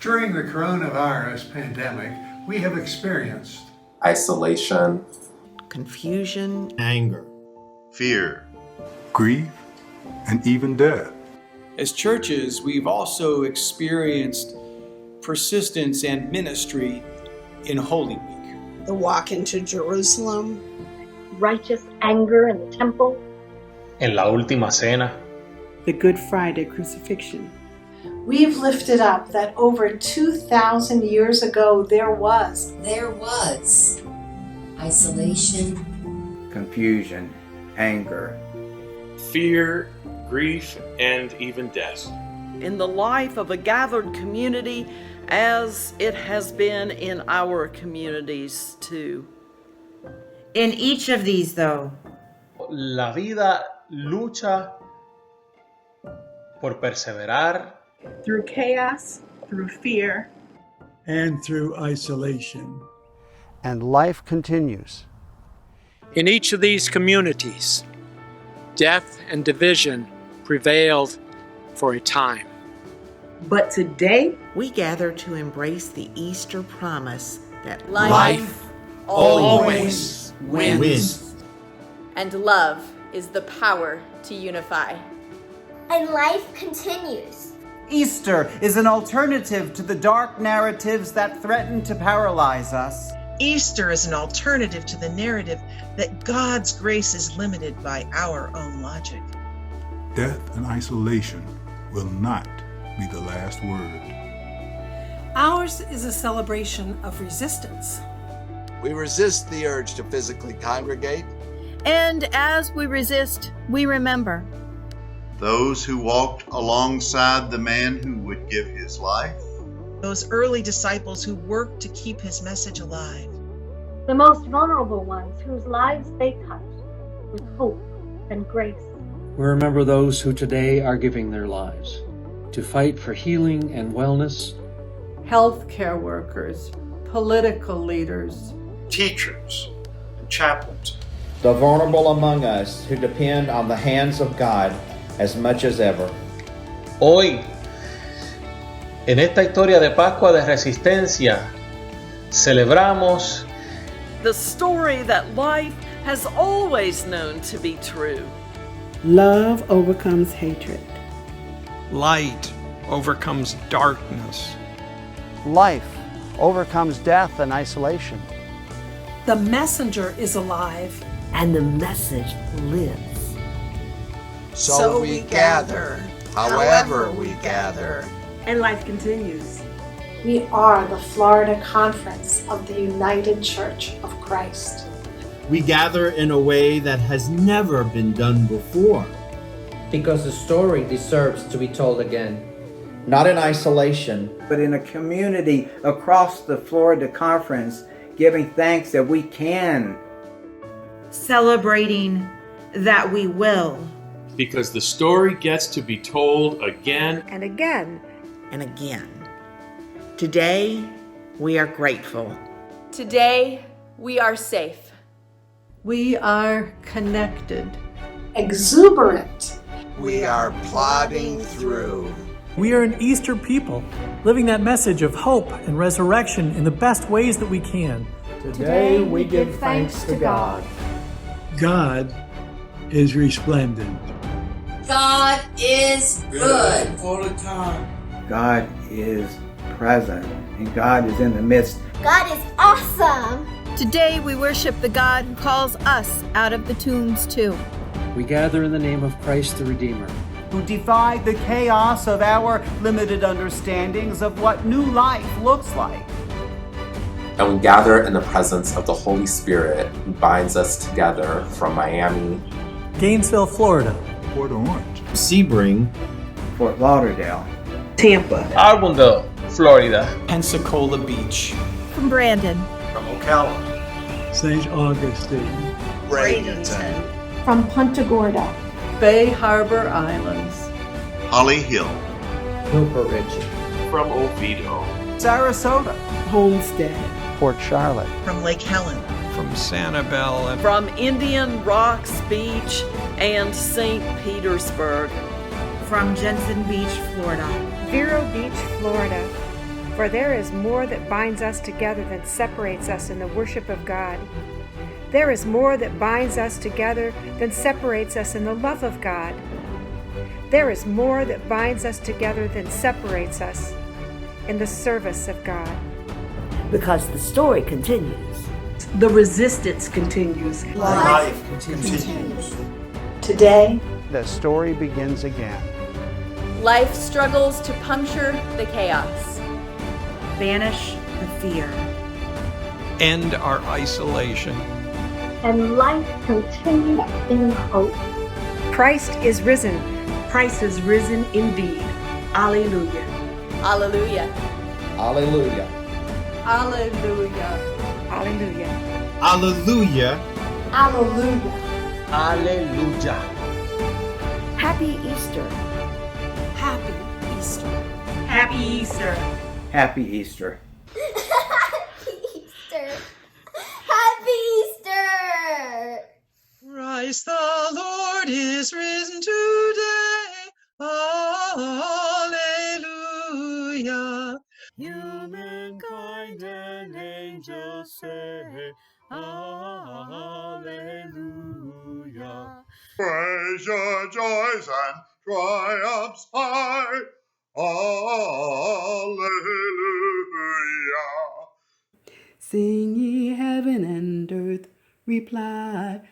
During the coronavirus pandemic, we have experienced isolation, confusion, anger, fear, grief, and even death. As churches, we've also experienced persistence and ministry in Holy Week. The walk into Jerusalem. Righteous anger in the temple. En la última cena. The Good Friday crucifixion. We've lifted up that over 2,000 years ago there was isolation, confusion, anger, fear, grief, and even death. In the life of a gathered community, as it has been in our communities too. In each of these, though, la vida lucha por perseverar, through chaos, through fear, and through isolation. And life continues. In each of these communities, death and division prevailed for a time. But today, we gather to embrace the Easter promise that life always wins. And love is the power to unify. And life continues. Easter is an alternative to the dark narratives that threaten to paralyze us. Easter is an alternative to the narrative that God's grace is limited by our own logic. Death and isolation will not be the last word. Ours is a celebration of resistance. We resist the urge to physically congregate. And as we resist, we remember. Those who walked alongside the man who would give his life. Those early disciples who worked to keep his message alive. The most vulnerable ones whose lives they touched with hope and grace. We remember those who today are giving their lives to fight for healing and wellness. Healthcare workers, political leaders, teachers, and chaplains. The vulnerable among us who depend on the hands of God as much as ever. Hoy, en esta historia de Pascua de Resistencia, celebramos the story that life has always known to be true. Love overcomes hatred. Light overcomes darkness. Life overcomes death and isolation. The messenger is alive. And the message lives. So we gather, however we gather. And life continues. We are the Florida Conference of the United Church of Christ. We gather in a way that has never been done before. Because the story deserves to be told again. Not in isolation, but in a community across the Florida Conference, giving thanks that we can. Celebrating that we will. Because the story gets to be told again and again and again. Today, we are grateful. Today, we are safe. We are connected. Exuberant. We are plodding through. We are an Easter people, living that message of hope and resurrection in the best ways that we can. Today we give thanks to God. God is resplendent. God is good. All the time. God is present, and God is in the midst. God is awesome. Today we worship the God who calls us out of the tombs too. We gather in the name of Christ the Redeemer, who defied the chaos of our limited understandings of what new life looks like. And we gather in the presence of the Holy Spirit who binds us together from Miami, Gainesville, Florida, Port Orange, Sebring, Fort Lauderdale, Tampa, Argondale, Florida, Pensacola Beach, from Brandon, from Ocala, St. Augustine, Bradenton, from Punta Gorda, Bay Harbor Islands, Holly Hill, Newport Richey, from Oviedo, Sarasota, Homestead, Port Charlotte, from Lake Helen, from Sanibel, from Indian Rocks Beach and St. Petersburg, from Jensen Beach, Florida, Vero Beach, Florida, For there is more that binds us together than separates us in the worship of God. There is more that binds us together than separates us in the love of God. There is more that binds us together than separates us in the service of God. Because the story continues. The resistance continues. Life continues. Today, the story begins again. Life struggles to puncture the chaos. Banish the fear. End our isolation. And life continues in hope. Christ is risen. Christ is risen indeed. Alleluia. Alleluia. Alleluia. Alleluia. Alleluia. Alleluia. Alleluia. Alleluia. Happy Easter. Happy Easter. Happy Easter. Happy Easter. Happy Easter! Christ the Lord is risen today. Alleluia. Humankind and angels say, Alleluia. Praise your joys and triumphs high. Alleluia. Sing ye heaven and earth, reply.